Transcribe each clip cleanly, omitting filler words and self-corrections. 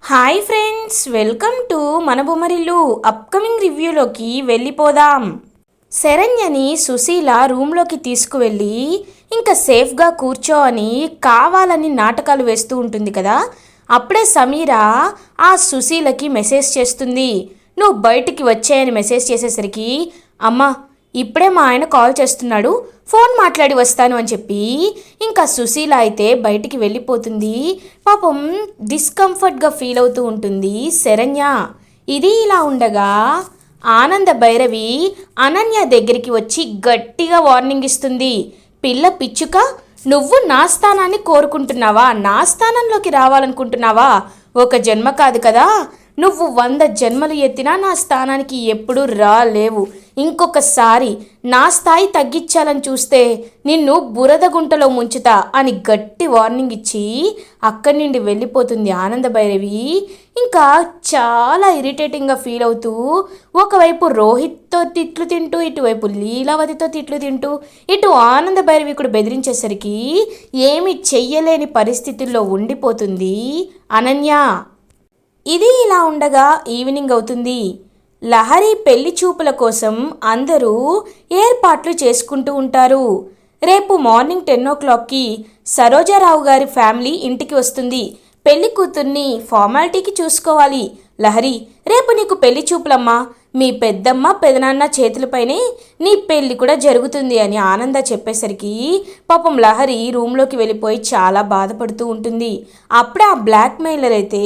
Hi friends, welcome to మన Bommarillu. Upcoming రివ్యూలోకి వెళ్ళిపోదాం. శరణ్యని సుశీల రూమ్లోకి తీసుకువెళ్ళి ఇంకా సేఫ్గా కూర్చో అని కావాలని నాటకాలు వేస్తూ ఉంటుంది కదా. అప్పుడే సమీర ఆ సుశీలకి మెసేజ్ చేస్తుంది. నువ్వు బయటికి వచ్చాయని మెసేజ్ చేసేసరికి, అమ్మ ఇప్పుడే మా ఆయన కాల్ చేస్తున్నాడు, ఫోన్ మాట్లాడి వస్తాను అని చెప్పి ఇంకా సుశీల అయితే బయటికి వెళ్ళిపోతుంది. పాపం డిస్కంఫర్ట్గా ఫీల్ అవుతూ ఉంటుంది శరణ్య. ఇది ఇలా ఉండగా ఆనంద భైరవి అనన్య దగ్గరికి వచ్చి గట్టిగా వార్నింగ్ ఇస్తుంది. పిల్ల పిచ్చుక, నువ్వు నా స్థానాన్ని కోరుకుంటున్నావా? నా స్థానంలోకి రావాలనుకుంటున్నావా? ఒక జన్మ కాదు కదా, నువ్వు 100 జన్మలు ఎత్తినా నా స్థానానికి ఎప్పుడూ రాలేవు. ఇంకొకసారి నా స్థాయి తగ్గించాలని చూస్తే నిన్ను బురద గుంటలో ముంచుతా అని గట్టి వార్నింగ్ ఇచ్చి అక్కడి నుండి వెళ్ళిపోతుంది ఆనంద భైరవి. ఇంకా చాలా ఇరిటేటింగ్గా ఫీల్ అవుతూ ఒకవైపు రోహిత్తో తిట్లు తింటూ, ఇటువైపు లీలావతితో తిట్లు తింటూ, ఇటు ఆనంద భైరవి కూడా బెదిరించేసరికి ఏమీ చెయ్యలేని పరిస్థితుల్లో ఉండిపోతుంది అనన్య. ఇది ఇలా ఉండగా ఈవినింగ్ అవుతుంది. లహరి పెళ్లి చూపుల కోసం అందరూ ఏర్పాట్లు చేసుకుంటూ ఉంటారు. రేపు మార్నింగ్ 10 o'clockకి సరోజారావు గారి ఫ్యామిలీ ఇంటికి వస్తుంది. పెళ్లి కూతుర్ని ఫార్మాలిటీకి చూసుకోవాలి. లహరి, రేపు నీకు పెళ్లి చూపులమ్మా, మీ పెద్దమ్మ పెదనాన్న చేతులపైనే నీ పెళ్లి కూడా జరుగుతుంది అని ఆనంద చెప్పేసరికి పాపం లహరి రూమ్లోకి వెళ్ళిపోయి చాలా బాధపడుతూ ఉంటుంది. అప్పుడే ఆ బ్లాక్ మెయిలర్ అయితే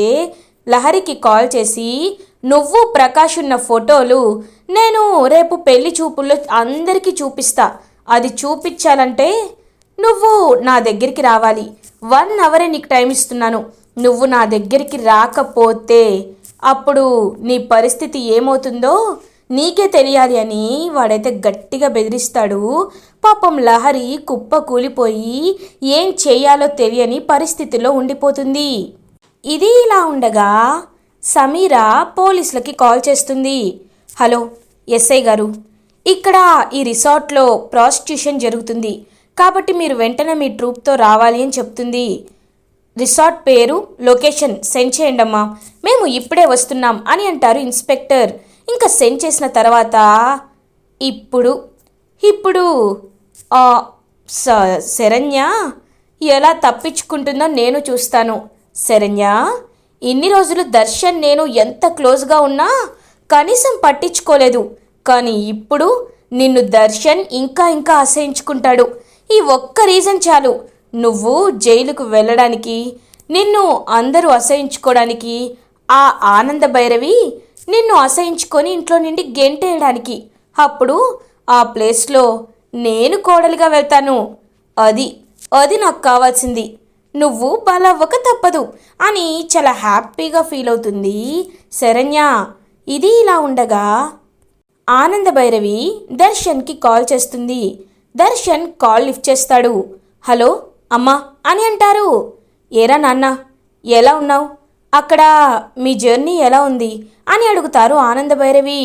లహరికి కాల్ చేసి, నువ్వు ప్రకాష్ ఉన్న ఫోటోలు నేను రేపు పెళ్లి చూపుల్లో అందరికీ చూపిస్తా, అది చూపించాలంటే నువ్వు నా దగ్గరికి రావాలి. 1 hour నీకు టైం ఇస్తున్నాను. నువ్వు నా దగ్గరికి రాకపోతే అప్పుడు నీ పరిస్థితి ఏమవుతుందో నీకే తెలియాలి అని వాడైతే గట్టిగా బెదిరిస్తాడు. పాపం లహరి కుప్ప కూలిపోయి ఏం చేయాలో తెలియని పరిస్థితిలో ఉండిపోతుంది. ఇది ఇలా ఉండగా సమీర పోలీసులకి కాల్ చేస్తుంది. హలో ఎస్ఐ గారు, ఇక్కడ ఈ రిసార్ట్లో ప్రాస్టిట్యూషన్ జరుగుతుంది కాబట్టి మీరు వెంటనే మీ ట్రూప్తో రావాలి అని చెప్తుంది. రిసార్ట్ పేరు, లొకేషన్ సెండ్ చేయండి అమ్మా, మేము ఇప్పుడే వస్తున్నాం అని అంటారు ఇన్స్పెక్టర్. ఇంకా సెండ్ చేసిన తర్వాత ఇప్పుడు శరణ్య ఎలా తప్పించుకుంటుందో నేను చూస్తాను. శరణ్య, ఇన్ని రోజులు దర్శన్ నేను ఎంత క్లోజ్గా ఉన్నా కనీసం పట్టించుకోలేదు, కానీ ఇప్పుడు నిన్ను దర్శన్ ఇంకా అసహించుకుంటాడు. ఈ ఒక్క రీజన్ చాలు నువ్వు జైలుకు వెళ్ళడానికి, నిన్ను అందరూ అసహించుకోవడానికి, ఆ ఆనంద భైరవి నిన్ను అసహించుకొని ఇంట్లో నుండి గెంటేయడానికి. అప్పుడు ఆ ప్లేస్లో నేను కోడలిగా వెళ్తాను. అది నాకు కావాల్సింది. నువ్వు బలవ్వక తప్పదు అని చాలా హ్యాపీగా ఫీల్ అవుతుంది శరణ్య. ఇది ఇలా ఉండగా ఆనంద భైరవి దర్శన్కి కాల్ చేస్తుంది. దర్శన్ కాల్ లిఫ్ట్ చేస్తాడు. హలో అమ్మా అని అంటారు. ఏరా నాన్న, ఎలా ఉన్నావు? అక్కడ మీ జర్నీ ఎలా ఉంది అని అడుగుతారు ఆనంద భైరవి.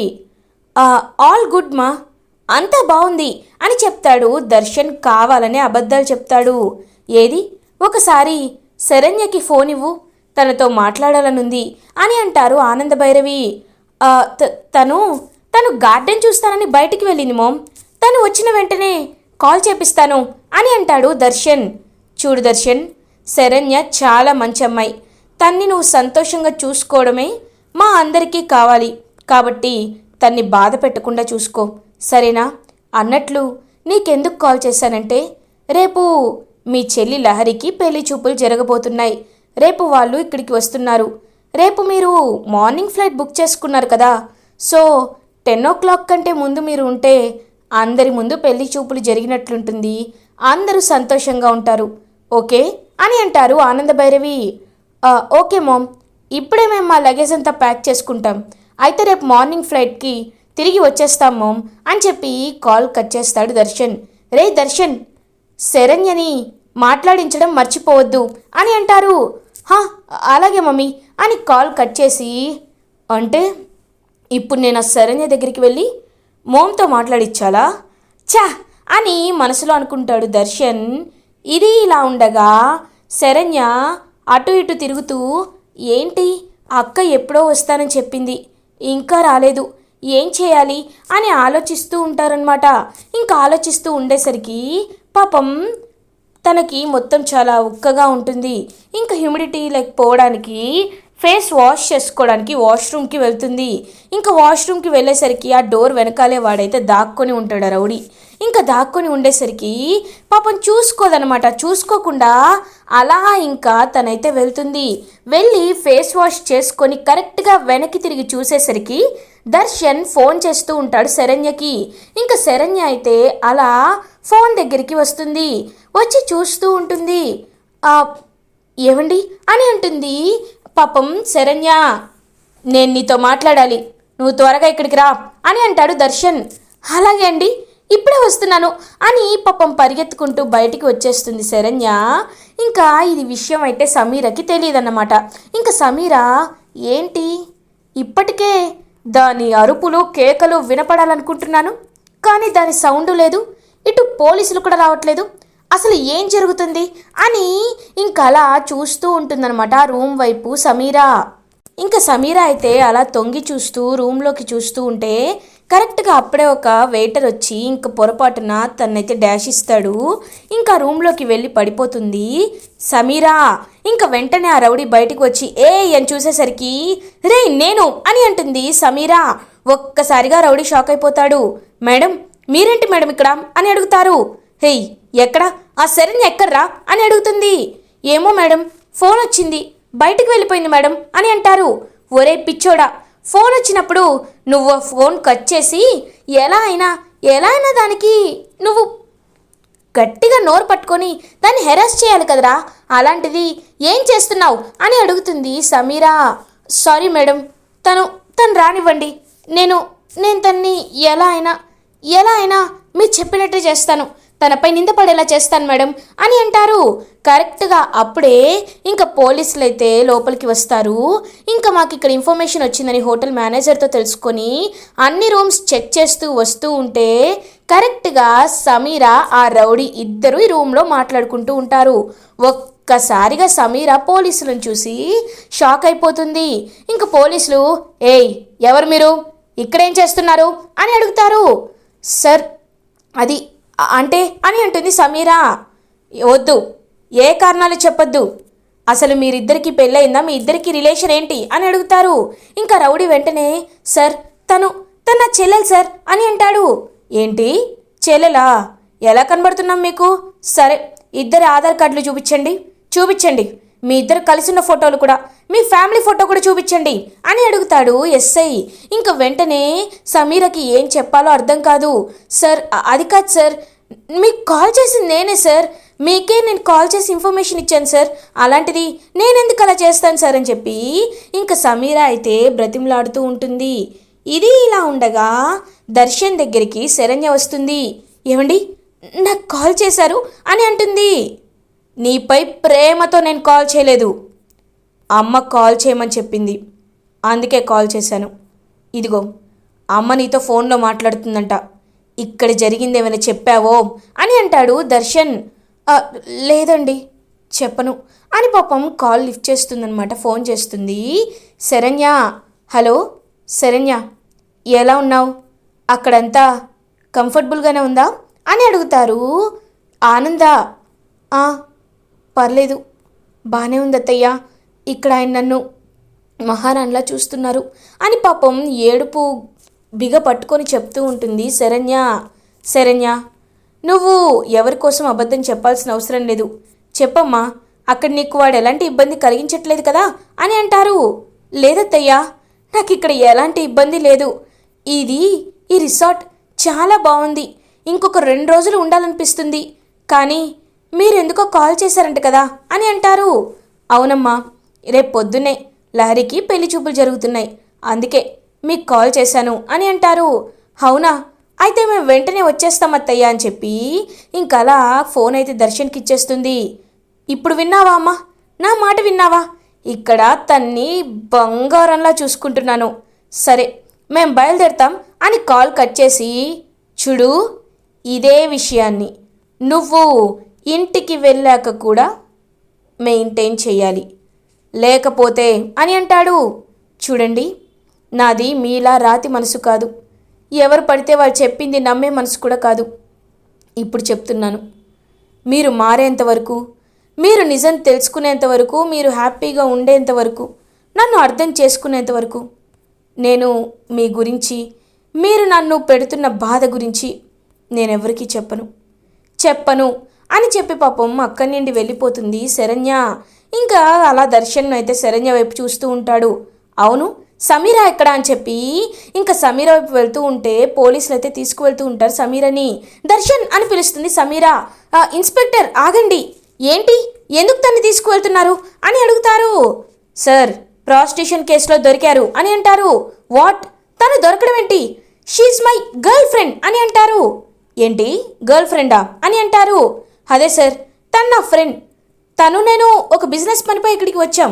ఆల్ గుడ్ మా, అంతా బాగుంది అని చెప్తాడు దర్శన్. కావాలనే అబద్ధాలు చెప్తాడు. ఏది, ఒకసారి శరణ్యకి ఫోన్ ఇవ్వు, తనతో మాట్లాడాలనుంది అని అంటారు ఆనంద భైరవి. తను గార్డెన్ చూస్తానని బయటికి వెళ్ళింది మోమ్, తను వచ్చిన వెంటనే కాల్ చేపిస్తాను అని అంటాడు దర్శన్. చూడు దర్శన్, శరణ్య చాలా మంచి అమ్మాయి, తన్ని నువ్వు సంతోషంగా చూసుకోవడమే మా అందరికీ కావాలి, కాబట్టి తన్ని బాధ పెట్టకుండా చూసుకో, సరేనా? అన్నట్లు నీకెందుకు కాల్ చేశానంటే, రేపు మీ చెల్లి లహరికి పెళ్లి చూపులు జరగబోతున్నాయి. రేపు వాళ్ళు ఇక్కడికి వస్తున్నారు. రేపు మీరు మార్నింగ్ ఫ్లైట్ బుక్ చేసుకున్నారు కదా, సో 10 o'clock కంటే ముందు మీరు ఉంటే అందరి ముందు పెళ్లి చూపులు జరిగినట్లుంటుంది, అందరూ సంతోషంగా ఉంటారు, ఓకే అని అంటారు ఆనంద భైరవి. ఓకే మామ్, ఇప్పుడే మేము మా లగేజ్ అంతా ప్యాక్ చేసుకుంటాం, అయితే రేపు మార్నింగ్ ఫ్లైట్కి తిరిగి వచ్చేస్తాం మామ్ అని చెప్పి కాల్ కట్ చేస్తాడు దర్శన్. రే దర్శన్, శరణ్యని మాట్లాడించడం మర్చిపోవద్దు అని అంటారు. అలాగే మమ్మీ అని కాల్ కట్ చేసి, అంటే ఇప్పుడు నేను ఆ శరణ్య దగ్గరికి వెళ్ళి మోమ్తో మాట్లాడించాలా చా అని మనసులో అనుకుంటాడు దర్శన్. ఇది ఇలా ఉండగా శరణ్య అటు ఇటు తిరుగుతూ ఏంటి అక్క ఎప్పుడో వస్తానని చెప్పింది, ఇంకా రాలేదు, ఏం చేయాలి అని ఆలోచిస్తూ ఉంటారనమాట. ఇంకా ఆలోచిస్తూ ఉండేసరికి పాపం తనకి మొత్తం చాలా ఉక్కగా ఉంటుంది. ఇంకా హ్యూమిడిటీ లేకపోవడానికి ఫేస్ వాష్ చేసుకోవడానికి వాష్రూమ్కి వెళ్తుంది. ఇంకా వాష్రూమ్కి వెళ్ళేసరికి ఆ డోర్ వెనకాలే వాడైతే దాక్కొని ఉంటాడు రౌడీ. ఇంకా దాక్కొని ఉండేసరికి పాపం చూసుకోదనమాట. చూసుకోకుండా అలా ఇంకా తనైతే వెళ్తుంది. వెళ్ళి ఫేస్ వాష్ చేసుకొని కరెక్ట్గా వెనక్కి తిరిగి చూసేసరికి దర్శన్ ఫోన్ చేస్తూ ఉంటాడు శరణ్యకి. ఇంకా శరణ్య అయితే అలా ఫోన్ దగ్గరికి వస్తుంది. వచ్చి చూస్తూ ఉంటుంది. ఏమండి అని అంటుంది. పాపం శరణ్య, నేను నీతో మాట్లాడాలి, నువ్వు త్వరగా ఇక్కడికి రా అని అంటాడు దర్శన్. అలాగే అండి, ఇప్పుడే వస్తున్నాను అని పాపం పరిగెత్తుకుంటూ బయటికి వచ్చేస్తుంది శరణ్య. ఇంకా ఇది విషయం అయితే సమీరకి తెలియదన్నమాట. ఇంకా సమీర ఏంటి ఇప్పటికే దాని అరుపులు కేకలు వినపడాలనుకుంటున్నాను, కానీ దాని సౌండ్ లేదు, ఇటు పోలీసులు కూడా రావట్లేదు, అసలు ఏం జరుగుతుంది అని ఇంకా అలా చూస్తూ ఉంటుందన్నమాట రూమ్ వైపు సమీర. ఇంకా సమీర అయితే అలా తొంగి చూస్తూ రూమ్లోకి చూస్తూ ఉంటే కరెక్ట్గా అప్పుడే ఒక వెయిటర్ వచ్చి ఇంకా పొరపాటున తనైతే డాష్ ఇస్తాడు. ఇంకా రూమ్లోకి వెళ్ళి పడిపోతుంది సమీరా. ఇంకా వెంటనే ఆ రౌడీ బయటికి వచ్చి అని చూసేసరికి రే నేను అని అంటుంది సమీరా. ఒక్కసారిగా రౌడీ షాక్ అయిపోతాడు. మేడం మీరేంటి మేడం ఇక్కడ అని అడుగుతారు. హేయ్ ఎక్కడ ఆ శరణ్య ఎక్కడ్రా అని అడుగుతుంది. ఏమో మేడం ఫోన్ వచ్చింది బయటికి వెళ్ళిపోయింది మేడం అని అంటారు. ఒరే పిచ్చోడా, ఫోన్ వచ్చినప్పుడు నువ్వు ఫోన్ కట్ చేసి ఎలా అయినా దానికి నువ్వు గట్టిగా నోరు పట్టుకొని దాన్ని హెరాస్ చేయాలి కదరా, అలాంటిది ఏం చేస్తున్నావు అని అడుగుతుంది సమీరా. సారీ మేడం, తను రానివ్వండి, నేను తన్ని ఎలా అయినా మీరు చెప్పినట్టే చేస్తాను, తనపై నిందపడేలా చేస్తాను మేడం అని అంటారు. కరెక్ట్గా అప్పుడే ఇంకా పోలీసులు అయితే లోపలికి వస్తారు. ఇంకా మాకు ఇక్కడ ఇన్ఫర్మేషన్ వచ్చిందని హోటల్ మేనేజర్తో తెలుసుకొని అన్ని రూమ్స్ చెక్ చేస్తూ వస్తూ ఉంటే కరెక్ట్గా సమీరా ఆ రౌడీ ఇద్దరు ఈ రూమ్లో మాట్లాడుకుంటూ ఉంటారు. ఒక్కసారిగా సమీరా పోలీసులను చూసి షాక్ అయిపోతుంది. ఇంకా పోలీసులు ఎవరు మీరు, ఇక్కడేం చేస్తున్నారు అని అడుగుతారు. సార్ అది అంటే అని అంటుంది సమీరా. వద్దు, ఏ కారణాలు చెప్పొద్దు, అసలు మీరిద్దరికి పెళ్ళయిందా, మీ ఇద్దరికి రిలేషన్ ఏంటి అని అడుగుతారు. ఇంకా రౌడీ వెంటనే సార్ తను నా చెల్లెలు సార్ అని అంటాడు. ఏంటి చెల్లెలా, ఎలా కనబడుతున్నాం మీకు, సరే ఇద్దరి ఆధార్ కార్డులు చూపించండి, మీ ఇద్దరు కలిసిన ఫోటోలు కూడా, మీ ఫ్యామిలీ ఫోటో కూడా చూపించండి అని అడుగుతాడు ఎస్ఐ. ఇంకా వెంటనే సమీరకి ఏం చెప్పాలో అర్థం కాదు. సార్ అది కాదు సార్, మీకు కాల్ చేసింది నేనే సార్, మీకే నేను కాల్ చేసి ఇన్ఫర్మేషన్ ఇచ్చాను సార్, అలాంటిది నేనెందుకు అలా చేస్తాను సార్ అని చెప్పి ఇంకా సమీరా అయితే బ్రతిమలాడుతూ ఉంటుంది. ఇది ఇలా ఉండగా దర్శన్ దగ్గరికి శరణ్య వస్తుంది. ఏమండి నాకు కాల్ చేశారు అని అంటుంది. నీపై ప్రేమతో నేను కాల్ చేయలేదు, అమ్మ కాల్ చేయమని చెప్పింది, అందుకే కాల్ చేశాను. ఇదిగో అమ్మ నీతో ఫోన్లో మాట్లాడుతుందంట, ఇక్కడ జరిగింది ఏమైనా చెప్పావో అని అంటాడు దర్శన్. లేదండి చెప్పను అని పాపం కాల్ లిఫ్ట్ చేస్తుందన్నమాట. ఫోన్ చేస్తుంది శరణ్య. హలో శరణ్య, ఎలా ఉన్నావు, అక్కడంతా కంఫర్టబుల్గానే ఉందా అని అడుగుతారు. ఆనంద పర్లేదు బాగానే ఉంది అత్తయ్య, ఇక్కడ ఆయన నన్ను మహారాణిలా చూస్తున్నారు అని పాపం ఏడుపు బిగ పట్టుకొని చెప్తూ ఉంటుంది శరణ్య నువ్వు ఎవరి కోసం అబద్ధం చెప్పాల్సిన అవసరం లేదు, చెప్పమ్మా, అక్కడ నీకు వాడు ఎలాంటి ఇబ్బంది కలిగించట్లేదు కదా అని అంటారు. లేదత్తయ్యా, నాకు ఇక్కడ ఎలాంటి ఇబ్బంది లేదు, ఈ రిసార్ట్ చాలా బాగుంది, ఇంకొక 2 రోజులు ఉండాలనిపిస్తుంది, కానీ మీరెందుకో కాల్ చేశారంట కదా అని అంటారు. అవునమ్మా, రేపు పొద్దున్నే లహరికి పెళ్లి చూపులు జరుగుతున్నాయి, అందుకే మీకు కాల్ చేశాను అని అంటారు. అవునా, అయితే మేము వెంటనే వచ్చేస్తాం అత్తయ్య అని చెప్పి ఇంకలా ఫోన్ అయితే దర్శన్కి ఇచ్చేస్తుంది. ఇప్పుడు విన్నావా అమ్మా, నా మాట విన్నావా, ఇక్కడ తన్ని బంగారంలా చూసుకుంటున్నాను, సరే మేం బయలుదేరుతాం అని కాల్ కట్ చేసి, చూడు ఇదే విషయాన్ని నువ్వు ఇంటికి వెళ్ళాక కూడా మెయింటైన్ చేయాలి, లేకపోతే అని అంటాడు. చూడండి, నాది మీలా రాతి మనసు కాదు, ఎవరు పడితే వాళ్ళు చెప్పింది నమ్మే మనసు కూడా కాదు. ఇప్పుడు చెప్తున్నాను, మీరు మారేంతవరకు, మీరు నిజం తెలుసుకునేంతవరకు, మీరు హ్యాపీగా ఉండేంతవరకు, నన్ను అర్థం చేసుకునేంతవరకు నేను మీ గురించి, మీరు నన్ను పెడుతున్న బాధ గురించి నేనెవరికీ చెప్పను అని చెప్పి పాపం అక్కడి నుండి వెళ్ళిపోతుంది శరణ్య. ఇంకా అలా దర్శన్ అయితే శరణ్య వైపు చూస్తూ ఉంటాడు. అవును, సమీరా ఎక్కడ అని చెప్పి ఇంకా సమీరా వైపు వెళ్తూ ఉంటే పోలీసులు అయితే తీసుకువెళ్తూ ఉంటారు సమీరని. దర్శన్ అని పిలుస్తుంది సమీరా. ఇన్స్పెక్టర్ ఆగండి, ఏంటి, ఎందుకు తన్ని తీసుకువెళ్తున్నారు అని అడుగుతారు. సార్, ప్రాస్టిట్యూషన్ కేసులో దొరికారు అని అంటారు. వాట్, తను దొరకడం ఏంటి, షీఈ్ మై గర్ల్ ఫ్రెండ్ అని అంటారు. ఏంటి, గర్ల్ ఫ్రెండా అని అంటారు. అదే సార్, తను నా ఫ్రెండ్, నేను ఒక బిజినెస్ పనిపై ఇక్కడికి వచ్చాం,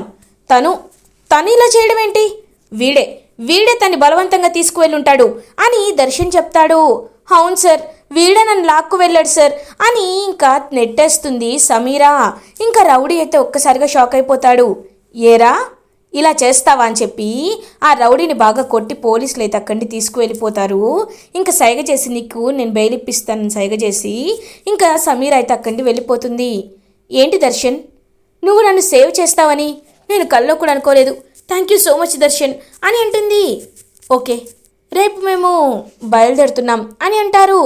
తను ఇలా చేయడం ఏంటి, వీడే తన్ని బలవంతంగా తీసుకువెళ్ళుంటాడు అని దర్శన్ చెప్తాడు. అవును సార్, వీడే నన్ను లాక్కు వెళ్ళాడు సార్ అని ఇంకా నెట్టేస్తుంది సమీరా. ఇంకా రౌడీ అయితే ఒక్కసారిగా షాక్ అయిపోతాడు. ఏరా, ఇలా చేస్తావా అని చెప్పి ఆ రౌడీని బాగా కొట్టి పోలీసులు అయితే అక్కడి తీసుకువెళ్ళిపోతారు. ఇంకా సైగ చేసి నీకు నేను బెయిల్ ఇప్పిస్తానని సైగ చేసి ఇంకా సమీరా అయితే అక్కడి వెళ్ళిపోతుంది. ఏంటి దర్శన్, నువ్వు నన్ను సేవ్ చేస్తావని నేను కల్లో కూడా అనుకోలేదు, thank you so much Darshan అని అంటుంది. ఓకే, రేపు మేము బయలుదేరుతున్నాం అని అంటారు.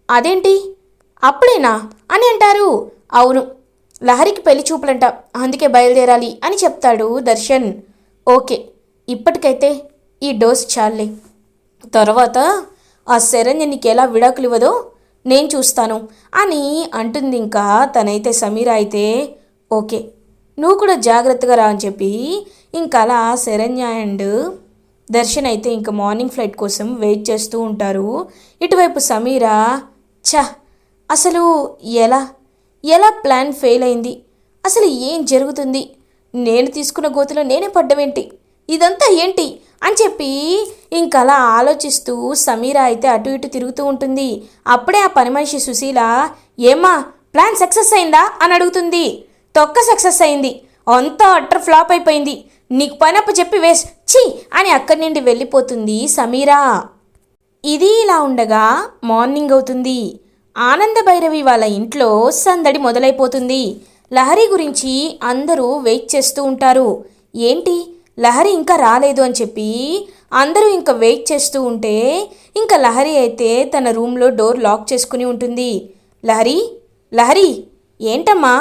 అదేంటి అప్పుడేనా అని అంటారు. అవును, లహరికి పెళ్లి చూపులంట, అందుకే బయలుదేరాలి అని చెప్తాడు దర్శన్. ఓకే, ఇప్పటికైతే ఈ డోస్ చాలే, తర్వాత ఆ శరణ్య నీకు ఎలా విడాకులు ఇవ్వదో నేను చూస్తాను అని అంటుంది. ఇంకా తనైతే సమీర అయితే ఓకే, నువ్వు కూడా జాగ్రత్తగా రా అని చెప్పి ఇంకా అలా శరణ్య అండ్ దర్శన్ అయితే ఇంకా మార్నింగ్ ఫ్లైట్ కోసం వెయిట్ చేస్తూ ఉంటారు. ఇటువైపు సమీర, అసలు ఎలా ప్లాన్ ఫెయిల్ అయింది, అసలు ఏం జరుగుతుంది, నేను తీసుకున్న గోతులో నేనే పడ్డమేంటి, ఇదంతా ఏంటి అని చెప్పి ఇంకా అలా ఆలోచిస్తూ సమీర అయితే అటు ఇటు తిరుగుతూ ఉంటుంది. అప్పుడే ఆ పని మనిషి సుశీల, ఏమ్మా ప్లాన్ సక్సెస్ అయిందా అని అడుగుతుంది. తొక్క సక్సెస్ అయింది, అంతా అట్టర్ ఫ్లాప్ అయిపోయింది, నీకు పనప్పు చెప్పి ఛీ అని అక్కడి నుండి వెళ్ళిపోతుంది సమీరా. ఇది ఇలా ఉండగా మార్నింగ్ అవుతుంది. ఆనంద భైరవి వాళ్ళ ఇంట్లో సందడి మొదలైపోతుంది. లహరి గురించి అందరూ వెయిట్ చేస్తూ ఉంటారు. ఏంటి, లహరి ఇంకా రాలేదు అని చెప్పి అందరూ ఇంకా వెయిట్ చేస్తూ ఉంటే ఇంకా లహరి అయితే తన రూమ్లో డోర్ లాక్ చేసుకుని ఉంటుంది. లహరి ఏంటమ్మా,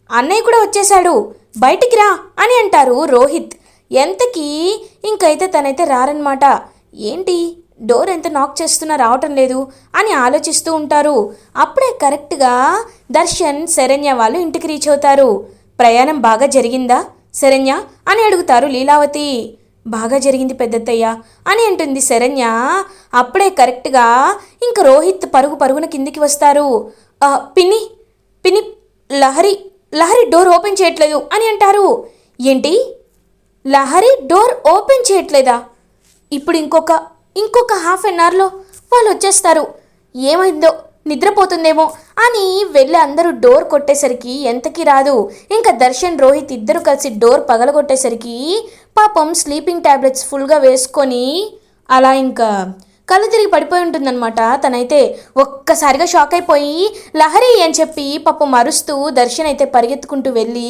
అన్నయ్య కూడా వచ్చేశాడు, బయటికి రా అని అంటారు రోహిత్. ఎంతకీ ఇంకైతే తనైతే రారనమాట. ఏంటి, డోర్ ఎంత నాక్ చేస్తున్నా రావటం లేదు అని ఆలోచిస్తూ ఉంటారు. అప్పుడే కరెక్ట్గా దర్శన్ శరణ్య వాళ్ళు ఇంటికి రీచ్ అవుతారు. ప్రయాణం బాగా జరిగిందా శరణ్య అని అడుగుతారు లీలావతి. బాగా జరిగింది పెద్దత్తయ్య అని అంటుంది శరణ్య. అప్పుడే కరెక్ట్గా ఇంక రోహిత్ పరుగున కిందికి వస్తారు. పిన్ని లహరి డోర్ ఓపెన్ చేయట్లేదు అని అంటారు. ఏంటి, లహరి డోర్ ఓపెన్ చేయట్లేదా? ఇప్పుడు ఇంకొక హాఫ్ అన్ అవర్లో వాళ్ళు వచ్చేస్తారు, ఏమైందో నిద్రపోతుందేమో అని వెళ్ళి అందరూ డోర్ కొట్టేసరికి ఎంతకీ రాదు. ఇంకా దర్శన్ రోహిత్ ఇద్దరు కలిసి డోర్ పగలగొట్టేసరికి పాపం స్లీపింగ్ ట్యాబ్లెట్స్ ఫుల్గా వేసుకొని అలా ఇంకా కళ్ళు తిరిగి పడిపోయి ఉంటుందన్నమాట. తనైతే ఒక్కసారిగా షాక్ అయిపోయి లహరి అని చెప్పి పాపం అరుస్తూ దర్శన్ అయితే పరిగెత్తుకుంటూ వెళ్ళి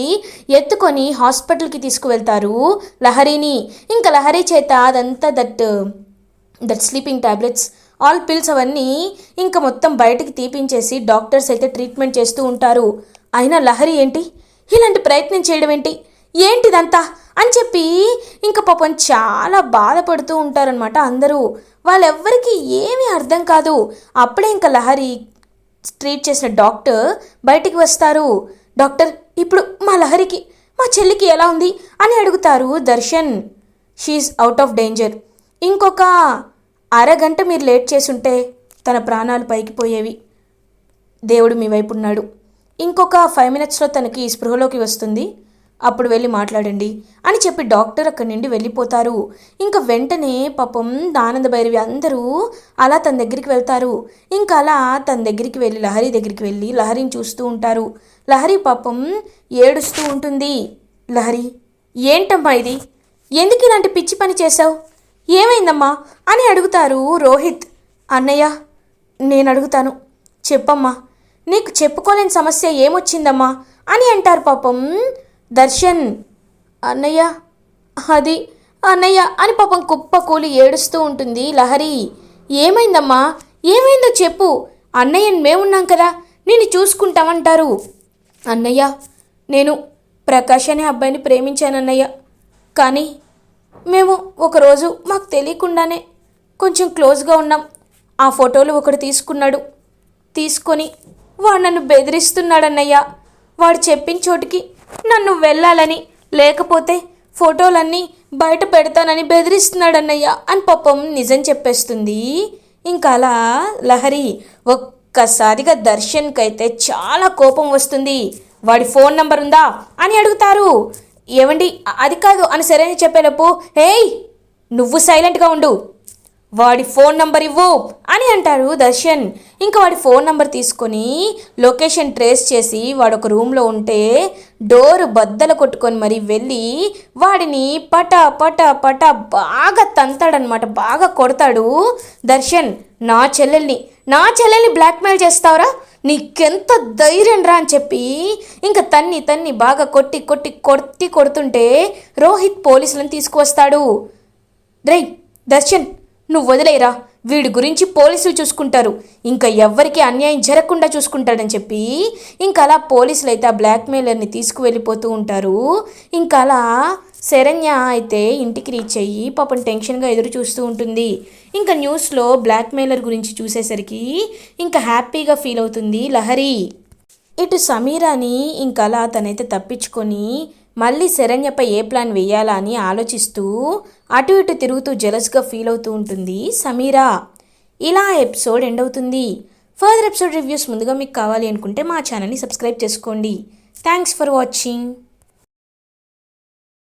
ఎత్తుకొని హాస్పిటల్కి తీసుకువెళ్తారు లహరిని. ఇంకా లహరి చేత అదంతా that sleeping tablets all pills అవన్నీ ఇంకా మొత్తం బయటికి తీపించేసి డాక్టర్స్ అయితే ట్రీట్మెంట్ చేస్తూ ఉంటారు. అయినా లహరి ఏంటి ఇలాంటి ప్రయత్నం చేయడం ఏంటిదంతా అని చెప్పి ఇంకా పాపం చాలా బాధపడుతూ ఉంటారనమాట అందరూ. వాళ్ళెవ్వరికీ ఏమీ అర్థం కాదు. అప్పుడే ఇంకా లహరి ట్రీట్ చేసిన డాక్టర్ బయటికి వస్తారు. డాక్టర్, ఇప్పుడు మా చెల్లికి ఎలా ఉంది అని అడుగుతారు Darshan. She's out of danger, ఇంకొక అరగంట మీరు లేట్ చేసుంటే తన ప్రాణాలు పైకి పోయేవి, దేవుడు మీ వైపు ఉన్నాడు, ఇంకొక 5 minutesలో తనకి స్పృహలోకి వస్తుంది, అప్పుడు వెళ్ళి మాట్లాడండి అని చెప్పి డాక్టర్ అక్కడి నుండి వెళ్ళిపోతారు. ఇంకా వెంటనే పాపం ఆనంద భైరవి అందరూ అలా తన దగ్గరికి వెళ్తారు. ఇంకా అలా తన దగ్గరికి వెళ్ళి లహరి దగ్గరికి వెళ్ళి లహరిని చూస్తూ ఉంటారు. లహరి పాపం ఏడుస్తూ ఉంటుంది. లహరి ఏంటమ్మా ఇది? ఎందుకు ఇలాంటి పిచ్చి పని చేశావు? ఏమైందమ్మా అని అడుగుతారు రోహిత్. అన్నయ్య, నేను అడుగుతాను, చెప్పమ్మా, నీకు చెప్పుకోలేని సమస్య ఏమొచ్చిందమ్మా అని అంటారు పాపం దర్శన్. అన్నయ్య, అది అన్నయ్య అని పాపం కుప్పకూలి ఏడుస్తూ ఉంటుంది లహరి. ఏమైందమ్మా, ఏమైందో చెప్పు, అన్నయ్యని మేమున్నాం కదా, నేను చూసుకుంటామంటారు. అన్నయ్య, నేను ప్రకాష్ అనే అబ్బాయిని ప్రేమించానన్నయ్య. కానీ మేము ఒకరోజు మాకు తెలియకుండానే కొంచెం క్లోజ్గా ఉన్నాం. ఆ ఫోటోలు ఒకడు తీసుకొని వాడు నన్ను బెదిరిస్తున్నాడన్నయ్య. వాడు చెప్పిన చోటికి నన్ను వెళ్ళాలని, లేకపోతే ఫోటోలన్నీ బయట పెడతానని బెదిరిస్తున్నాడన్నయ్య అని పాపం నిజం చెప్పేస్తుంది. ఇంకా అలా లహరి ఒక్కసారిగా దర్శన్కైతే చాలా కోపం వస్తుంది. వాడి ఫోన్ నంబర్ ఉందా అని అడుగుతారు. ఏమండి, అది కాదు అని సరైన చెప్పేలోపు, హేయ్ నువ్వు సైలెంట్గా ఉండు, వాడి ఫోన్ నంబర్ ఇవ్వు అని అంటారు దర్శన్. ఇంకా వాడి ఫోన్ నంబర్ తీసుకొని లొకేషన్ ట్రేస్ చేసి వాడు ఒక రూమ్లో ఉంటే డోరు బద్దలు కొట్టుకొని మరి వెళ్ళి వాడిని పట పట పట బాగా తంతాడనమాట, బాగా కొడతాడు దర్శన్. నా చెల్లెల్ని బ్లాక్మెయిల్ చేస్తావురా, నీకెంత ధైర్యం రా అని చెప్పి ఇంకా తన్ని బాగా కొడుతుంటే రోహిత్ పోలీసులను తీసుకువస్తాడు. రేయ్ దర్శన్, నువ్వు వదిలేరా, వీడి గురించి పోలీసులు చూసుకుంటారు, ఇంకా ఎవ్వరికీ అన్యాయం జరగకుండా చూసుకుంటాడని చెప్పి ఇంకా అలా పోలీసులు అయితే ఆ బ్లాక్మెయిలర్ని తీసుకువెళ్ళిపోతూ ఉంటారు. ఇంకా అలా శరణ్య అయితే ఇంటికి రీచ్ అయ్యి పాపం టెన్షన్గా ఎదురు చూస్తూ ఉంటుంది. ఇంకా న్యూస్లో బ్లాక్మెయిలర్ గురించి చూసేసరికి ఇంకా హ్యాపీగా ఫీల్ అవుతుంది లహరి. ఇటు సమీరాని ఇంకా అలా తనైతే తప్పించుకొని మళ్ళీ శరణ్యపై ఏ ప్లాన్ వేయాలా అని ఆలోచిస్తూ అటు ఇటు తిరుగుతూ జెలస్గా ఫీల్ అవుతూ ఉంటుంది సమీరా. ఇలా ఎపిసోడ్ ఎండ్ అవుతుంది. ఫర్దర్ ఎపిసోడ్ రివ్యూస్ ముందుగా మీకు కావాలి అనుకుంటే మా ఛానల్ని సబ్స్క్రైబ్ చేసుకోండి. Thanks for watching.